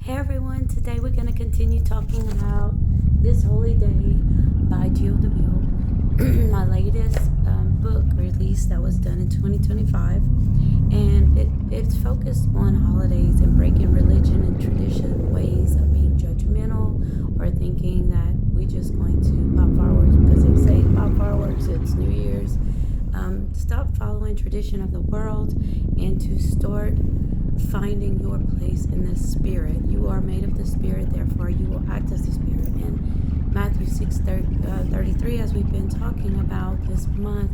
Hey everyone, today we're going to continue talking about This Holy Day by Jill Deville, my latest book release that was done in 2025, and it's focused on holidays and breaking religion and tradition, ways of being judgmental or thinking that we're just going to pop fireworks because they say pop fireworks, it's New Year's. Stop following tradition of the world and to start finding your place in the Spirit. You are made of the Spirit, therefore you will act as the Spirit. And Matthew 6:33, as we've been talking about this month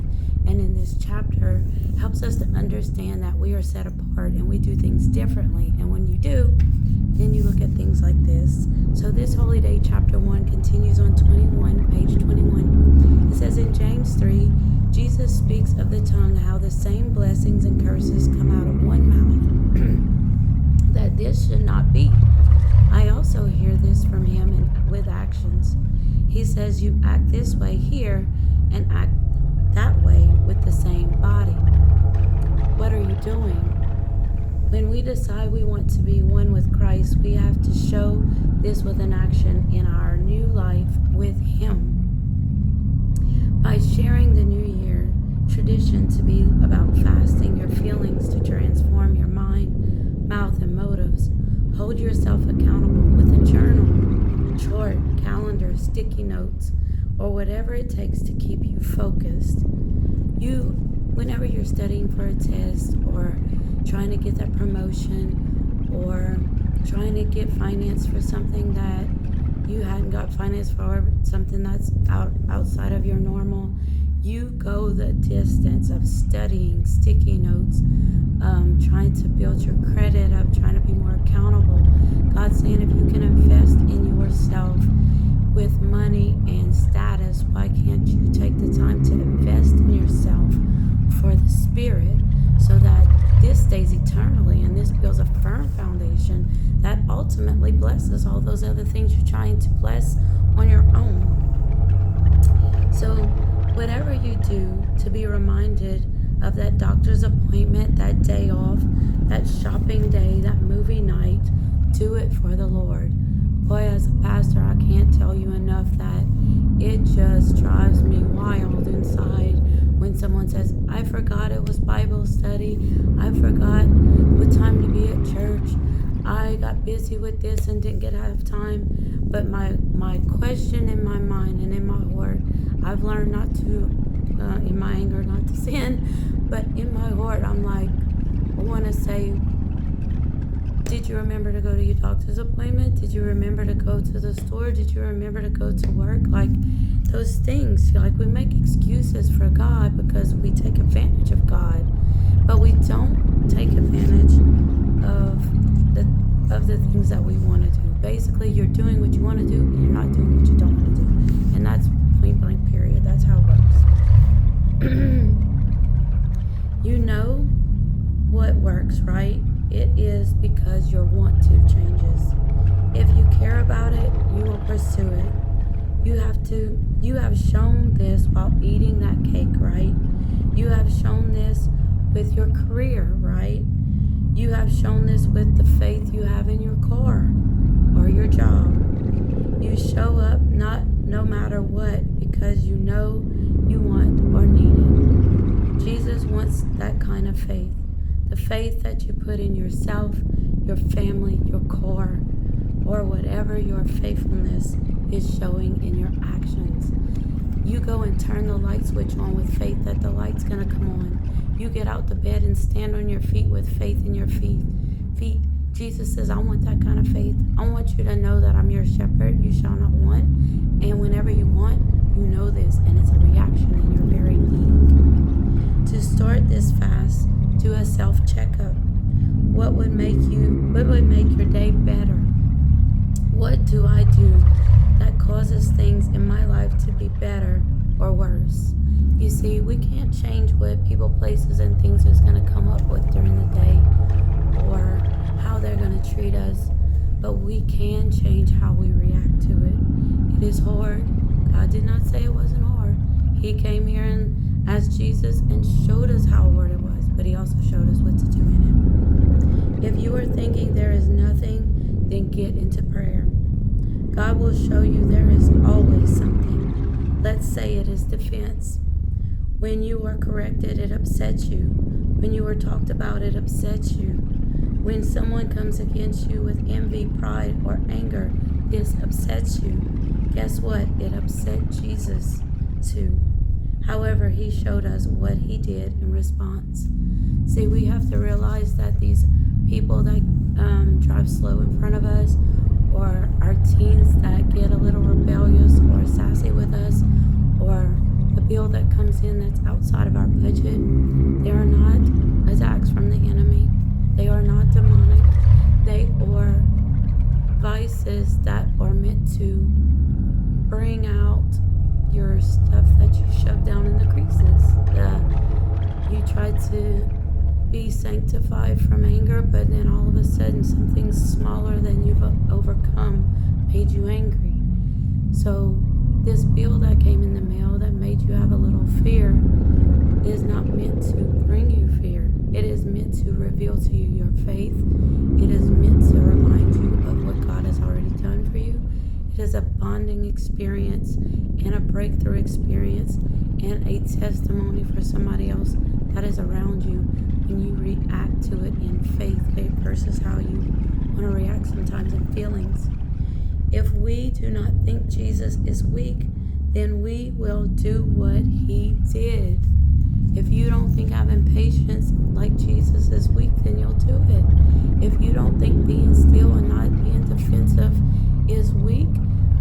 and in this chapter, helps us to understand that we are set apart and we do things differently. And when you do, then you look at things like this. So this Holy Day, chapter 1, continues on 21, page 21. It says in James 3, Jesus speaks of the tongue, how the same blessings and curses come out of one mouth, that this should not be. I also hear this from him with actions. He says you act this way here and act that way with the same body. What are you doing? When we decide we want to be one with Christ, we have to show this with an action in our new life with Him. By sharing the New Year tradition to be about fasting your feelings to transform your mind, mouth, and motives, hold yourself accountable with a journal, chart, calendar, sticky notes, or whatever it takes to keep you focused. Whenever you're studying for a test or trying to get that promotion or trying to get finance for something that you hadn't got finance for, something that's outside of your normal, you go the distance of studying, sticky notes, trying to build your credit up, trying to be more accountable. God's saying if you can invest in yourself with money and status, why can't you take the time to invest in yourself for the Spirit so that this stays eternally and this builds a firm foundation that ultimately blesses all those other things you're trying to bless on your own. So whatever you do to be reminded of that doctor's appointment, that day off, that shopping day, that movie night, do it for the Lord. Boy, as a pastor, I can't tell you enough that it just drives me wild inside when someone says, I forgot it was Bible study. I forgot what time to be at church. I got busy with this and didn't get out of time. But my question in my mind and in my heart, I've learned not to, in my anger, not to sin. But in my heart, I'm like, I want to say, did you remember to go to your doctor's appointment? Did you remember to go to the store? Did you remember to go to work? Like those things, like we make excuses for God because we take advantage of God, but we don't take advantage of the things that we want to do. Basically, you're doing what you want to do and you're not doing what you don't want to do. And that's point blank period. That's how it works. You know what works, right? It is because your want to changes. If you care about it, you will pursue it. You have shown this while eating that cake, right? You have shown this with your career, right? You have shown this with the faith you have in your car or your job. You show up no matter what because you know you want or need it. Jesus wants that kind of faith. The faith that you put in yourself, your family, your core, or whatever your faithfulness is showing in your actions. You go and turn the light switch on with faith that the light's going to come on. You get out the bed and stand on your feet with faith in your feet. Jesus says, I want that kind of faith. I want you to know that I'm your shepherd. You shall not want. And whenever you want, you know this, and it's a reaction in your very being. To start this fast, do a self-checkup. What would make your day better? What do I do that causes things in my life to be better or worse? You see, we can't change what people, places, and things is going to come up with during the day or how they're going to treat us, but we can change how we react to it. It is hard. God did not say it wasn't hard. He came here and as Jesus and showed us how hard it was, but He also showed us what to do in it. If you are thinking there is nothing, then get into prayer. God will show you there is always something. Let's say it is defense. When you are corrected, it upsets you. When you are talked about, it upsets you. When someone comes against you with envy, pride, or anger, this upsets you. Guess what? It upset Jesus too. However, he showed us what he did in response. See, we have to realize that these people that drive slow in front of us, or our teens that get a little rebellious or sassy with us, or the bill that comes in that's outside of our budget, they are not attacks from the enemy. They are not demonic. They are vices that are meant to bring out your stuff that you shove down in the creases. You try to be sanctified from anger, but then all of a sudden something smaller than you've overcome made you angry. So this bill that came in the mail that made you have a little fear is not meant to bring you fear. It is meant to reveal to you your faith. It is meant to remind you of what God has already done for you. It is a bonding experience and a breakthrough experience and a testimony for somebody else that is around you when you react to it in faith versus how you want to react sometimes in feelings. If we do not think Jesus is weak, then we will do what he did. If you don't think having patience like Jesus is weak, then you'll do it. If you don't think being still and not being defensive is weak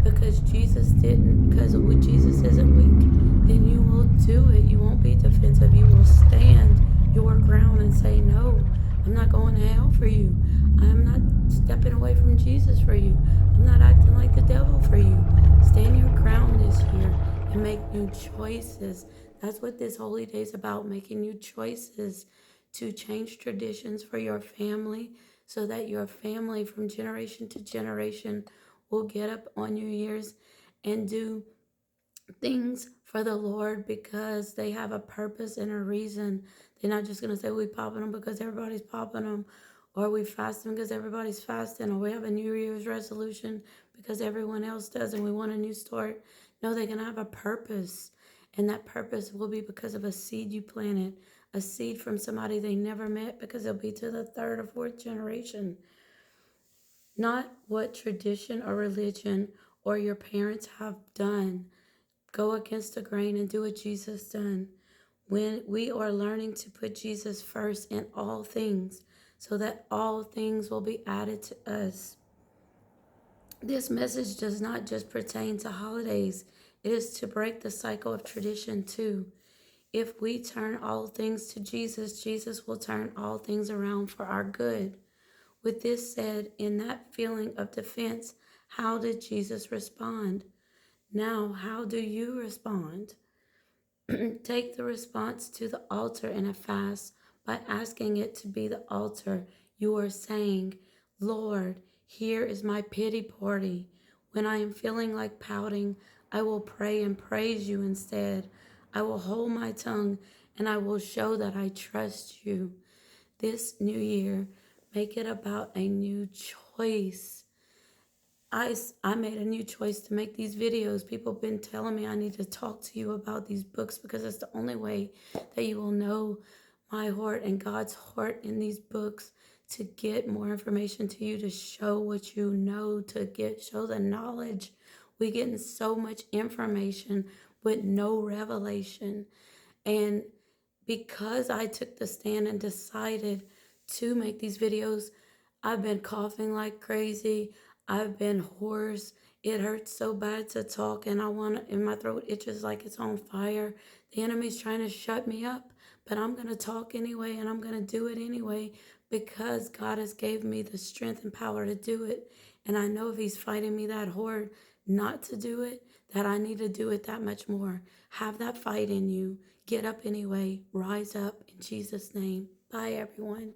because Jesus isn't weak, then you will do it. You won't be defensive. You will stand your ground and say, no, I'm not going to hell for you. I'm not stepping away from Jesus for you. I'm not acting like the devil for you. Stand your ground this year and make new choices. That's what this holy day is about, making new choices to change traditions for your family so that your family from generation to generation will get up on New Year's and do things for the Lord because they have a purpose and a reason. They're not just going to say we popping them because everybody's popping them, or we fasting because everybody's fasting, or we have a New Year's resolution because everyone else does and we want a new start. No, they're going to have a purpose, and that purpose will be because of a seed you planted, a seed from somebody they never met, because it'll be to the third or fourth generation. Not what tradition or religion or your parents have done. Go against the grain and do what Jesus done. When we are learning to put Jesus first in all things, so that all things will be added to us. This message does not just pertain to holidays. It is to break the cycle of tradition too. If we turn all things to Jesus, Jesus will turn all things around for our good. With this said, in that feeling of defense, how did Jesus respond? Now, how do you respond? Take the response to the altar in a fast by asking it to be the altar. You are saying, Lord, here is my pity party. When I am feeling like pouting, I will pray and praise you instead. I will hold my tongue and I will show that I trust you. This new year, make it about a new choice. I made a new choice to make these videos. People have been telling me I need to talk to you about these books because it's the only way that you will know my heart and God's heart in these books, to get more information to you, to show what you know, to show the knowledge. We're getting so much information with no revelation. And because I took the stand and decided to make these videos, I've been coughing like crazy. I've been hoarse. It hurts so bad to talk, and my throat itches like it's on fire. The enemy's trying to shut me up, but I'm going to talk anyway, and I'm going to do it anyway because God has gave me the strength and power to do it. And I know if he's fighting me that hard not to do it, that I need to do it that much more. Have that fight in you. Get up anyway. Rise up in Jesus' name. Bye, everyone.